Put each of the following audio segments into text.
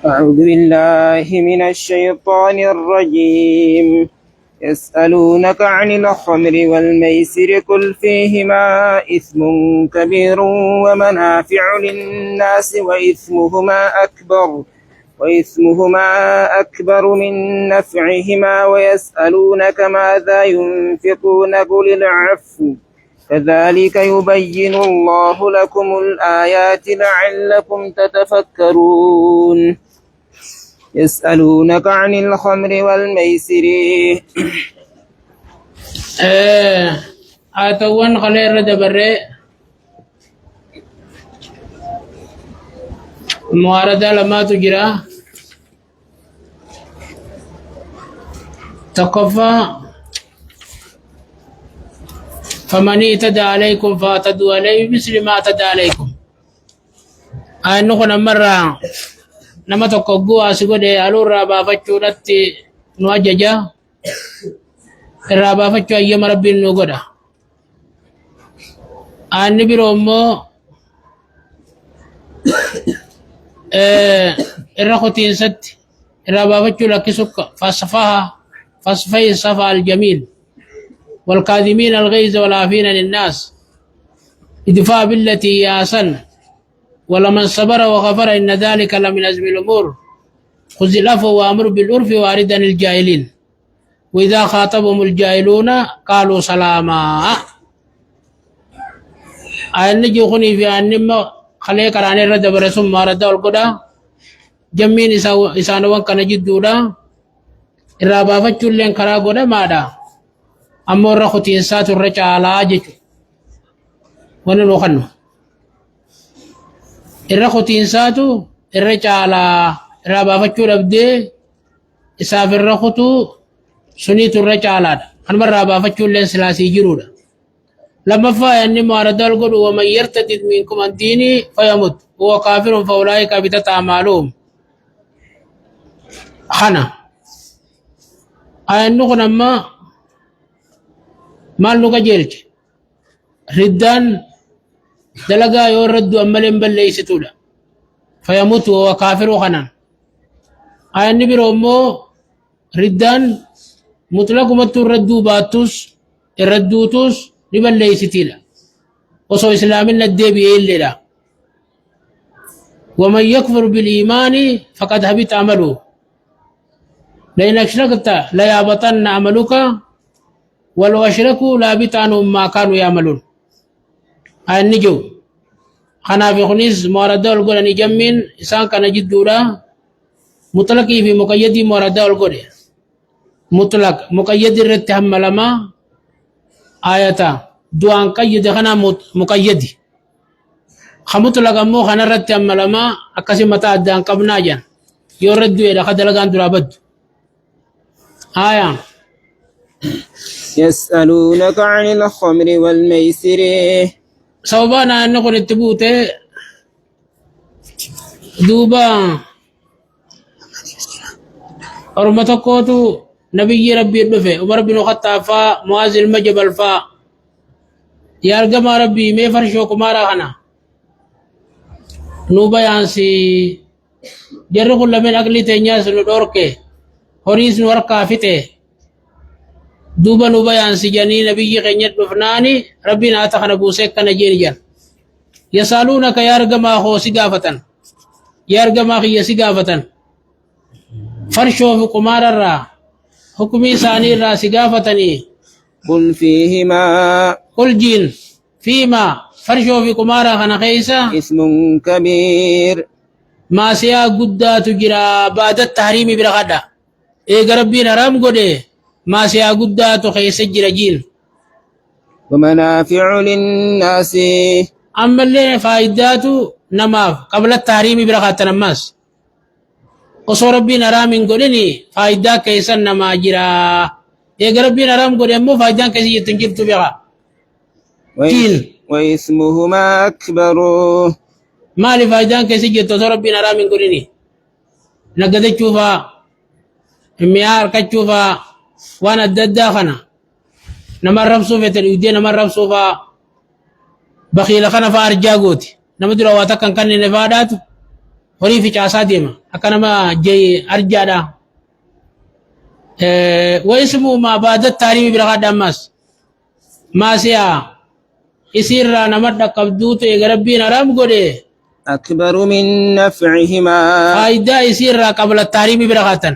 أعوذ بالله من الشيطان الرجيم. يسألونك عن الخمر والميسر قل فيهما إثم كبير ومنافع للناس وإثمهما أكبر من نفعهما ويسألونك ماذا ينفقون قل العفو كذلك يبين الله لكم الآيات لعلكم تتفكرون. يسألونك عن الخمر والميسر آتوان خلير دبره معارضة لما تجرى تقفى فمن اعتدى عليكم فاعتدوا عليه بمثل ما اعتدى عليكم. نكون مرة نما تقوى سيقول ألو رابا فتشو رتي نواججا رابا فتشو أيام ربي نوغدا النبي رومو الرخوتين ست رابا فتشو لكي سكا فصفي صفا الجميل والكاظمين الغيظ والعافين للناس ادفع بالتي هي أحسن ولمن صبر وغفر إن ذلك لمن عزم الأمور خذ العفو وأمر بالعرف وأعرض عن الجاهلين وإذا خاطبهم الجاهلون قالوا سلاما. نجي خني في أنما خليك راني رد برسوم ما رد القدا جمين إسانوان كان جدودا الرابع فتشل لين كرا قدا مادا أمور رخوتي إنسات الرجع على أجيك ونلو خنو الرخوتي إنساتو الرجع على الرابع فتشل أبدي إساف الرخوتو سنيت الرجع على أنما الرابع فتشل لين سلاسي جرودا لما فا أني مارد القد ومن يرتد منكم عن ديني فيمت هو كافر فأولئك بتت أعمالهم خنا أنو نما مال نوكا جيرج ردان دلقا يورد أمالين بل ليس تولا فيموت وهو كافر خنا أني برومو ردان مطلق متو ردو باتوس الردوتوس لبل ليس تيلا وصو إسلامنا الدبي إلا ومن يكفر بالإيمان فقد هبط عمله لئن أشركت لا يهبطن عملك ولو أشركوا لهبط عنهم ما كانوا يعملون. النجو خنا في خنيس مورد القول نجمين إسان كان جدولا مطلقي في مقيد مورد القول مطلق مقيد الرتهم لما آياتا دوان قيد خنا مقيد خمط لغمو خنا رتهم لما أكسي متى أدان قبنا جان يورد إلى خدلغان درابد آية. يسألونك عن الخمر والميسر صوبانا أنكم التبوتة دوبا أرمتكوتو نبي ربي الدفع عمر بن الخطاب فا معاذ المجبل فا يارغم ربي مي فرشو كمارا خنا نوبا يانسي جرو كل من أقلي تنياس ندوركي هوريس نوركا فيته دوبا نوبا يانسي جاني نبي خنيت بفناني ربي ناتخنا بوسيك كان جيرجان يسألونك يارغم أخو سقافة يارغم أخي سقافة فرشو في كمارا را حكمي ثاني را سقافتني قل فيهما قل جين فيما فرشو في كمارا خنا خيسا اسم كبير ما سيا قدا تجرى بعد التحريم برغدا إيه ربي حرام قده ما سيا قدا تخيس جرجين ومنافع للناس أما اللي فائداتو نماف قبل التحريم برغدا نماس وصو ربي حرام قدني فائدا كيسا نما جرى إيه ربي حرام قده مو فائدا كيسي يتنجبتو بغا جين وإثمهما أكبر ما لفائدان كيسي جتو ربنا رامين قريني نقدت تشوفا ميار كتشوفا وانا الدداخنا نمر رفسو في تلويدين نمر رفسو فا بخيل خنا فارجاغوتي نمدر واتكن كان نفادات horii fi caasaa deema akka nama jay arjaadha واسمه ما بعد التحريم برغد أمس ما سيا يصير نمد قبضوت ربي نرام قولي أكبر من نفعهما فايدة يصير قبل التحريم برغتن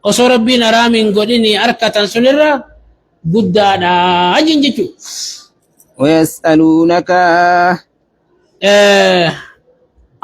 وصو ربي نرام قوليني أركة سنرى قدانا أجن جتو ويسألونك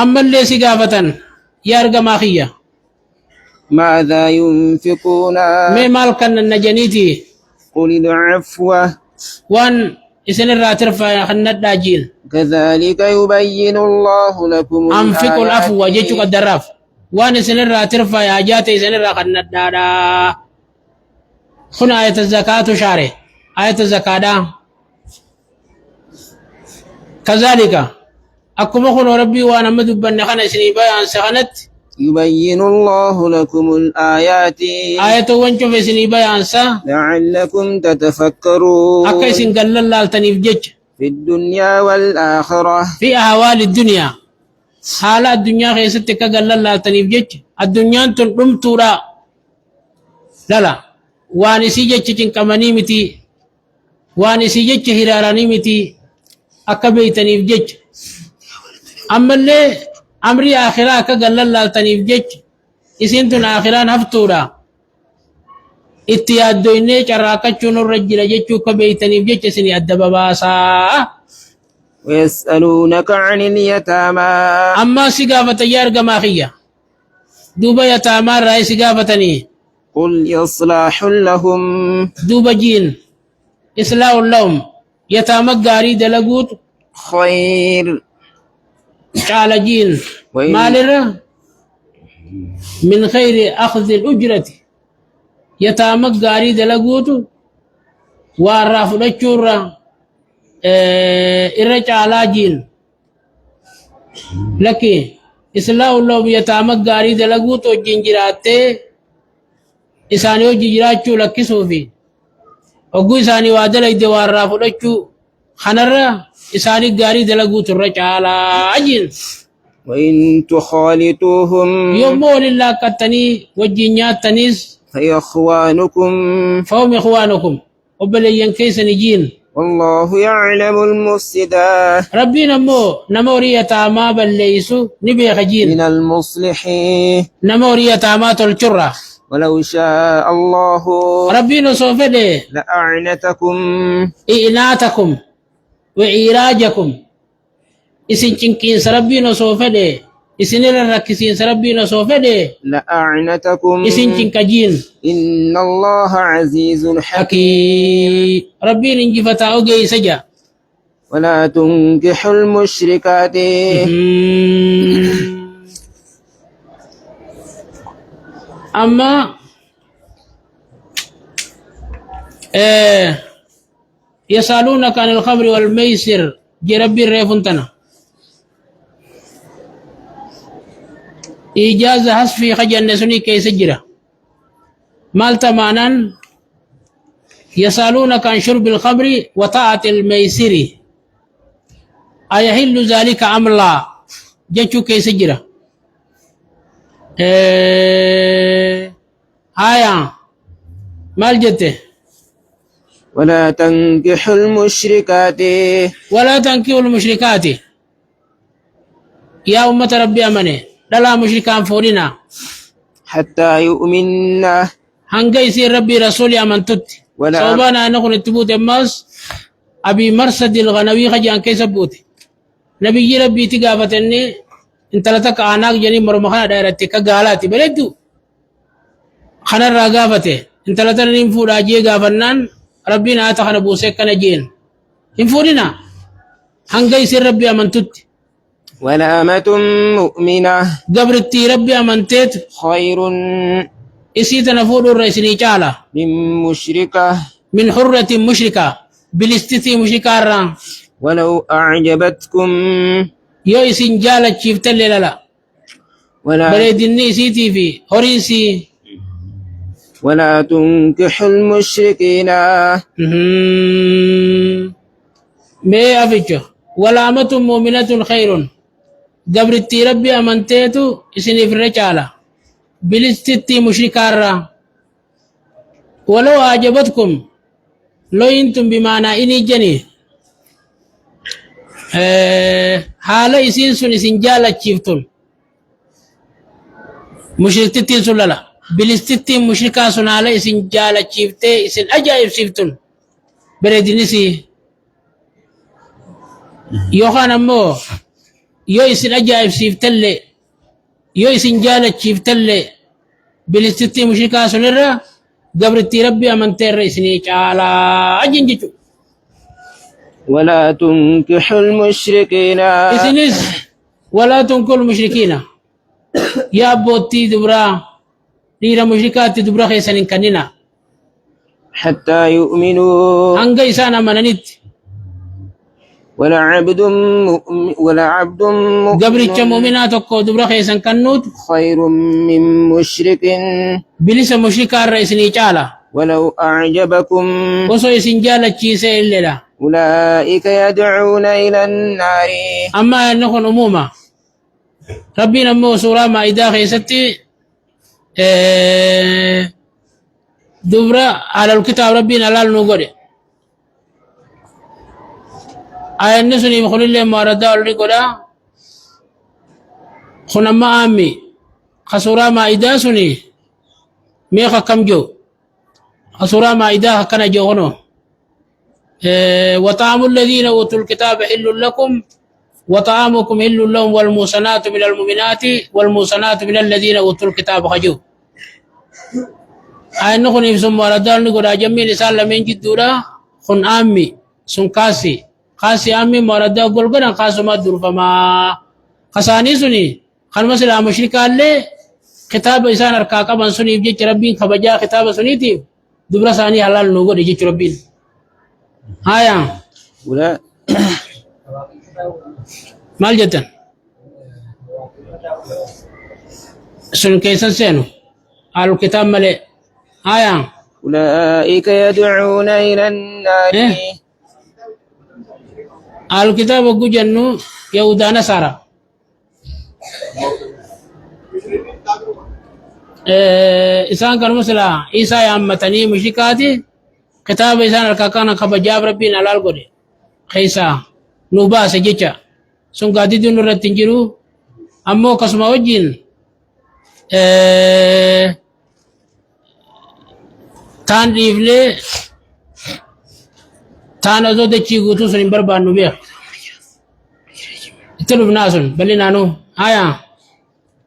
أما اللي سقافة يارغ ماخية ماذا ينفقون مي مالكن النجنيتي قل العفو وان إسن الراترفا خند داجين كذلك يبين الله لكم أنفقوا الآيات العفو وجيتك الدراف وان إسن الراترفا يا جات إسن الرخند دادا خنا آية الزكاة شارع آية الزكاة كذلك أكما خنا ربي وانا مدبن خنا إسني بيان سخنت يبين الله لكم الآيات آية وانشو في إسني بيان سا لعلكم تتفكرون أكا إسن قلل الله تنيف جيج في الدنيا والآخرة في أهوال الدنيا حال الدنيا خيستك قلل الله تنيف جيج الدنيا تنقم تورا لا واني سيجيج كماني متي واني سيجيج هراراني متي أكا بيتنيف جيج أما اللي أمري آخرة كقل الله تنيف جيج إسنتون آخرة نفتورا اتياد دويني چراكچون الرجل جيجو كبي تنيف جيج سني أدب باسا ويسألونك عن اليتامى أما سقافة يارغ ماخية دوبا يتامى رأي سقافتني قل إصلاح لهم دوبا جين إصلاح اللهم يتامى قاري دلقوت خير قال جين مالرا من خير أخذ الأجرة يتامك غاري دلقوتو وارف لچورا إرچ على جين لكن إسلام الله يتامك غاري دلقوتو جنجراتي إسانيو جنجراتشو لكي صوفي وقو إساني وادل إيدي وارف لچو خنرا إساني غاري دلقوتو رچ على جين وإن تخالطوهم يومون الله كتني وجنيات تنيس فإخوانكم فهم إخوانكم وبلين كيس نجين والله يعلم المفسد ربي نموري يتاما بليسو نبي خجين من المصلحين نموري يتاما تلچرة ولو شاء الله ربي نصوف ده لأعنتكم إعناتكم وإيراجكم إسن چنكين سربي نصوف ده إسن الركسين سربي نصوف ده لأعنتكم إسن چنكجين إن الله عزيز حكيم حكي ربي ننجفتا أوجي سجا ولا تنكحوا المشركات أما يسألونك عن الخمر والميسر جربي الريفنتنا إجازة حسفي خجن سني كي سجرة مالتا معنان يسألونك عن شرب الخمر وطاعة الميسر أيحل ذلك أم لا جتشو كي سجرة آية مال جته ولا تنكحوا المشركات ولا تنكحوا المشركات يا أمة ربي أمني لا مشركان فورنا حتى يؤمننا هنگا يصير ربي رسولي أمنتت ولا صوبانا نقول التبوت الماس أبي مرصد الغنوي خجان كيس بوتي نبي ربي تقافتني انت لتك آناك جني مرمخنا دائرتك قالاتي بلدو خنا الرقافته انت لتنين انفور آجيه قافنان ربنا آتخنا بوسيك نجين انفورنا هنگا يصير ربي أمنتت ولا أمة مؤمنة قبرتي ربي أمنتت خير إسيت نفور الرئيسني تعالى من مشركة من حرة مشركة بالاستثي مشركة الرام ولو أعجبتكم يو إسين جالة شفت اللي لا ولا بلدني سيتي في هوريسي ولا تنكحوا المشركين ما أفجه ولا أمة مؤمنة خير قبرتي ربي أمنتيتو إسني في الرجالة بلستي مشركارا ولو أعجبتكم لو أنتم بمعنى إني جني حالا إسين سن إسن جالة شفتم مشركتي سلالة بلستي مشركا سن حالا إسن جالة شفتي إسن أجائب شفتم بردنسي يوخان أمو يو إسن أجائب شفتلي يو إسن جالة شفتلي بلستي مشركا سنرى قبرتي ربي أمنتي الرئيسني على أجنجتو ولا تنكحوا المشركين إسنس ولا تنكل مشركين يا بوتي دبرا نيرا مشركات دبرا خيسن كننا حتى يؤمنوا أنجا إسانا منانيت ولا عبد قبرتش مؤمن مؤمنات وكو دبرا خيسن كنوت خير من مشرك بلس مشركا الرئيسني على ولو أعجبكم وصو يسنجالة تشيسي إلا أولئك يدعون إلى النار أما نكون أموما ربنا مو سورة ما إذا خيستي دبرا على الكتاب ربنا لا نقول آية نسني مخل الله ماردا ولقلا خنما آمي خسورة ما إذا سني ميخا كم جو خسورة ما إذا كان جوهنو وطعام الذين أوتوا الكتاب حل لكم وطعامكم حل لهم والموسنات من المؤمنات والموسنات من الذين أوتوا الكتاب خجو أي نخن يفسم وردال نقول أجمي لسال لمن جدورا خن آمي سن قاسي آمي مردا قول قنا قاسو ما دور فما خساني سني خن مثلا مشركا اللي كتاب إنسان أركاكا من سني يبجي ربين خبجا كتاب سنيتي دبرا ثاني حلال نقول يجي ربين هايا ولا مال جدا سن كيسن سينو على الكتاب ملئ هايا أولئك يدعون إلى النار على الكتاب وقو جنو يهودا نصارى إسان كان مثلا إيسا يامتني مشركاتي كتاب إسان الكاكانا خبجاب ربين على القرى خيسا نوبا سجيشا سن قادي دون رتنجرو أمو قسم وجين تان ريفلي تان أزود تشيغوتو سن بربان نوبيا اتلو بناسون بلي نانو آيا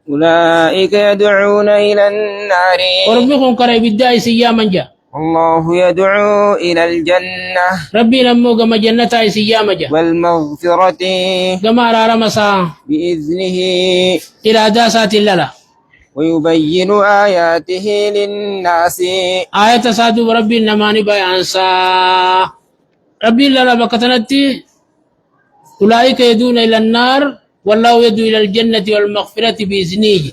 أولئك يدعون إلى النار وربكم كري بالداي سياما جا الله يدعو إلى الجنة ربي نمو قم جنة سياما جا والمغفرة قم رارمسا بإذنه إلى داسات الللا ويبين آياته للناس آية سادو ربي نماني بيانسا ربي للا بكتنتي أولئك يدون إلى النار والله يدعو إلى الجنة والمغفرة بإذنه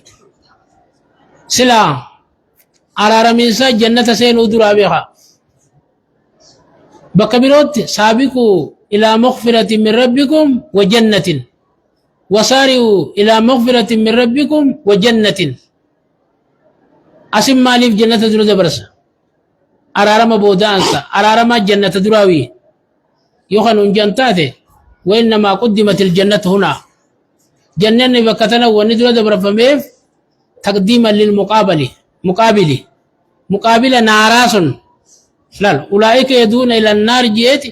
سلا على رميسا جنة سين ودرا بها بكبيروت سابقوا إلى مغفرة من ربكم وجنة وسارعوا إلى مغفرة من ربكم وجنة أسم مالي في جنة درا دبرسا أرارم بودانسا أرارم جنة دراوي يخن جنتاته وإنما قدمت الجنة هنا جنة بكتنا وندرا دبر فميف تقديما مقابل ناراس لا أولئك يدون إلى النار جيت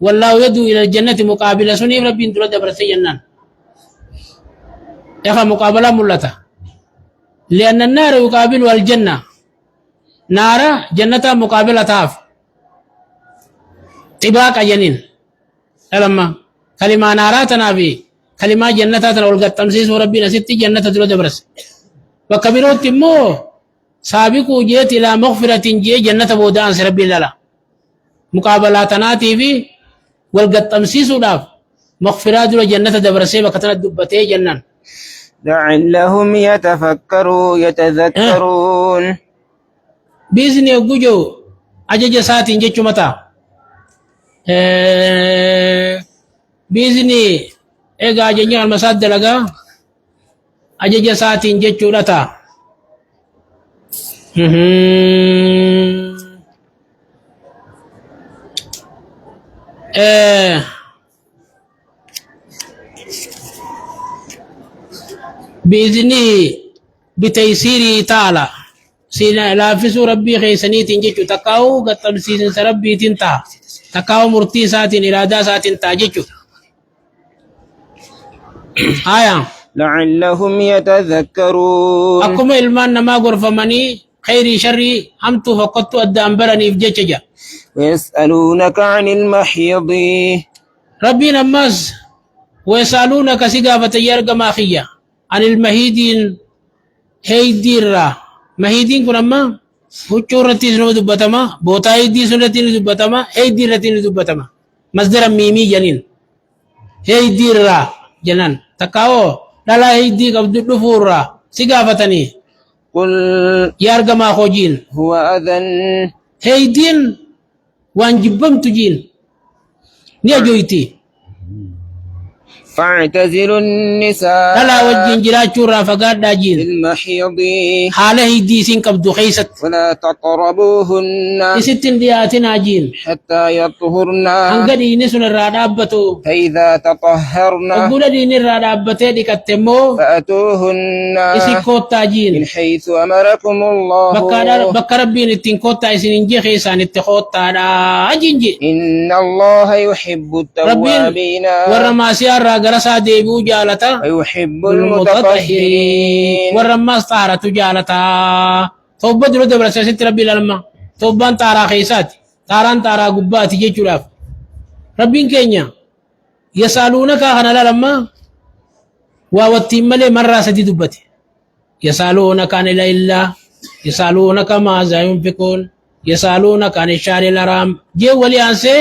والله يدعو إلى الجنة مقابل سني ربي درا دبر سينان يخا مقابلة ملتا لأن النار يقابل الجنة نارا جنة مقابلة تاف طباق جنين لما كلمة ناراتنا في كلمة جنتاتنا والقد تمسيس ربنا ست جنة درا دبرس وكبيرو تمو سابقوا جيت إلى مغفرة جي جنة بودان ربي للا مقابلاتنا في والقد تمسيس داف مغفرة درا جنة دبرسي وكتنا دبتي جنان لعلهم يتذكرون بإذن يوجو أجج ساتين جيتشو متى بإذن إيجا جنيا المساد لغا ajaja isaatiin jechuudha ta'a. بإذنه بتيسيره تعالى سينا لافسو ربي خيساني تنجيشو تقاو قطب سيسن ربي تنتا تقاو مرتي ساتين إرادة ساتين تاجيشو آية لعلهم يتذكرون أكم إلمان نما غرفمني خيري شري همتو فقدتو أدى أنبرني في جيشجا ويسألونك عن المحيض ربي نماز ويسألونك سيقافة يرقم أخيّة عن المهيدين هيديرا مهيدين كنما وچورتي سنو دبتما بوتاي دي سنتي دبتما هيديرتي دبتما مصدر ميمي جنين هيديرا جنان تكاو لا هيدي قبض دفورا سيغافتني قل يارغما خوجين هو أذن هيدين وانجبم تجين نيجويتي فاعتزلوا النساء لا وجين جراچو را فقاد داجين المحيض حاله هيدي سين قبض خيست ولا تقربوهن إستن دياتنا جين حتى يطهرن hanga diini sun irraa dhaabbatu فإذا تطهرن oggula diini irraa dhaabbatee dhiqatte immoo فأتوهن isin koottaa jiin من حيث أمركم الله bakka rabbiin ittiin koottaa isin hin jee keessaan itti koottaadha jinji إن الله يحب rabbiin التوابين warra maasiyaa irraa gara isaa deebi'uu jaalata ويحب المتطهرين المتطهرين warra ammaas xaaratu jaalata tawba dura dabarsa asitti rabbi lalma tawbaan xaaraa keessaati xaaraan xaaraa gubbaati jechuudhaaf rabbiin keenya yasaaluunaka kana lalma waa wattiin malee marraa sadi dubbate yasaaluunaka an ilaillaa yasaaluunaka maazaa yunfiquun yasaaluunaka an ishaari laraam jee walii aansee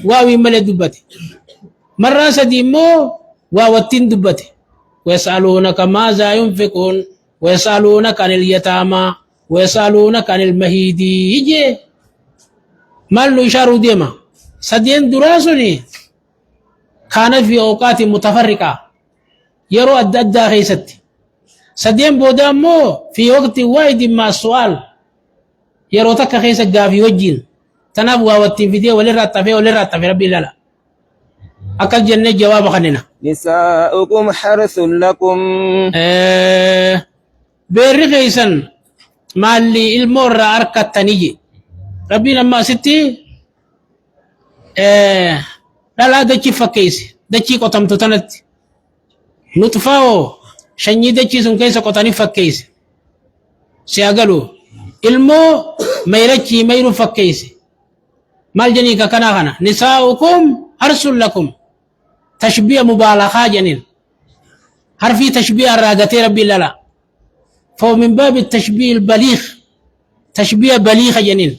waawii malee dubbate مرة سديمو ووتين دبته ويسألونك ماذا ينفقون ويسألونك عن اليتامى ويسألونك عن المهيدي يجي مالو إشارو ديما سدين دراسوني كانت في أوقات متفرقة يرو أدى خيست سدين بودامو في وقت واحد مع السؤال يرو تك خيست في وجين تنابوا ووتين فيديو ولي راتفي ربي لا أكل جنة جواب خننا نساؤكم حرث لكم بيرغيسن مالي المرة أركت تنيجي ربنا ما ستي لا دچي فكيس دچي قطم تتنت نطفاو شني دچي سن كيس قطني فكيس سياغلو المو ميرچي ميرو فكيس مال جني كنا خنا نساؤكم حرث لكم تشبيه مبالغة جنين حرفي تشبيه الراقتي ربي لا فهو من باب التشبيه البليغ تشبيه بليغ جنين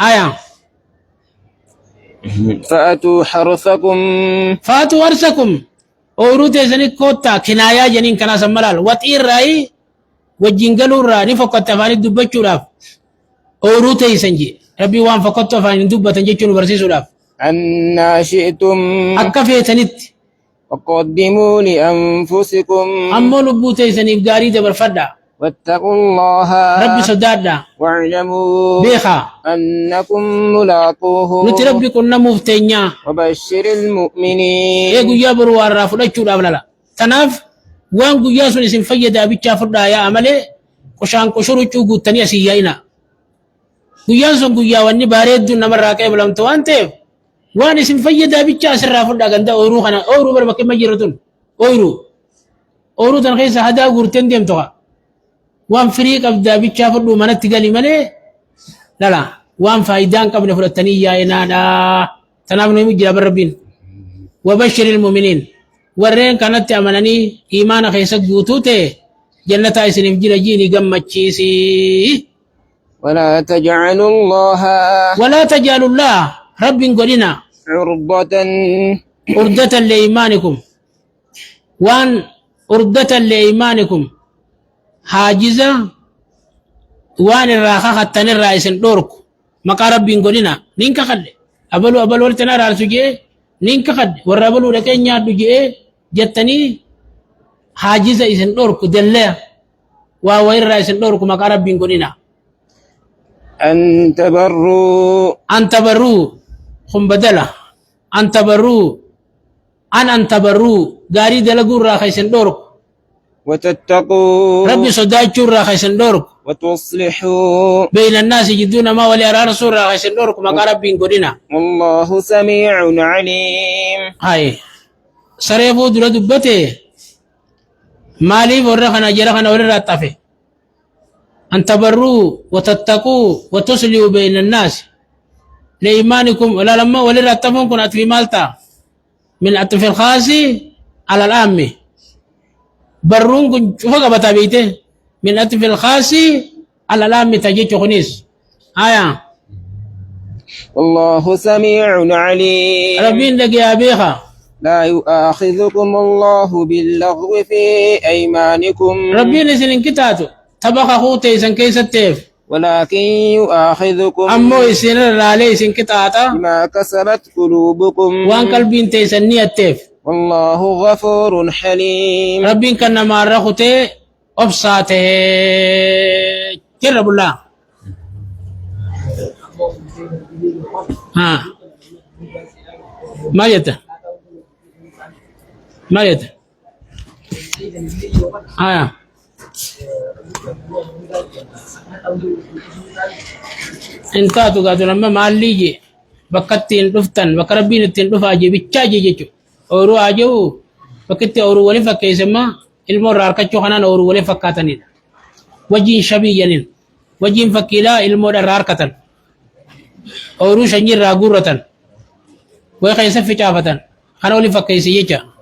آية فأتوا حرثكم فاتوا ورثكم أوروت زني كوتا كنايا جنين كنا سملال وطير راي وجنجلو را نفقت تفاني دبتشو لاف أوروت يسنجي ربي وان فقط تفاني دبتنجي چونو برسيسو لاف أنا شئتم أكفيتنت وقدموا لأنفسكم أمو لبوتي سنيف غاري دبر فدا واتقوا الله ربي صدادا واعلموا بيخا أنكم ملاقوه نتي ربي كنا مفتينيا وبشر المؤمنين إيه قويا بروار رافو لچو دابلا تناف وان قويا سن اسم فيدا بيچا فردا يا عملي قشان قشرو چو قوتني اسيينا قويا سن قويا واني باريد دون نمر راكي بلام توانتف وان اسم فيدا بيچا سر رافو دا غندا اورو خنا اورو بر بكي مجرتون اورو تن خيسا هدا غورتن ديم توها وان فريق ابدا بيچا فدو منت غلي ملي لا وان فايدان قبل فرتني يا انادا تنام نمي جاب ربين وبشر المؤمنين ورين كانت امنني ايمان خيسا غوتوته جنة اسلم جيني غمچيسي ولا تجعلوا الله رب قلنا عرضة لإيمانكم وان عرضة لإيمانكم حاجزة وان الراخة خطن الرئيس دورك مقا رب قلنا نينك خد أبلو ولتنا رارسو جيه نينك خد والرابلو لكي نيادو جيه جتني حاجز إسن دورك دلّه ووير إسن دورك مقارب بينكونينا أن تبروا أن تبروا خم بدلا أن تبروا أن تبروا غاري دلقوا راخ إسن دورك وتتقوا ربي صداجوا راخ إسن دورك وتصلحوا بين الناس يجدون ما ولي أرى رسول راخ إسن دورك مقارب بينكونينا والله سميع عليم. هاي سريفو درا دبته مالي ورخنا جرخنا ورا تافه أن تبروا وتتقوا وتصلحوا بين الناس لإيمانكم ولا لما ولا تفهم كنت في مالتا من الطرف الخاص على العام برون كن فوق بتابيته من الطرف الخاص على العام تجي تخنيس آية والله سميع عليم. ربين لقي أبيها لا يؤاخذكم الله باللغو في أيمانكم ربين سنين كتاتو تبقى خوتي سن كيس التيف ولكن يؤاخذكم أمو يسير عليه سن كتاتا بما كسبت قلوبكم وان قلبين تيسن نية التيف والله غفور حليم. ربين كان مارا خوتي أبساته جرب الله ها ما يته ما يته انتاتو قاتو لما ماليجي بكتين دفتن بكربين التين دفاجي بيتشاجي جيجو اورو اجو بكتي اورو ولي فكي سما المور اركچو خنان اورو ولي فكاتنين وجين شبيين وجين فكيلا المور اركتن اورو شنجر راغورتن وي خيس في چافتن خنا ولي فكي سيجا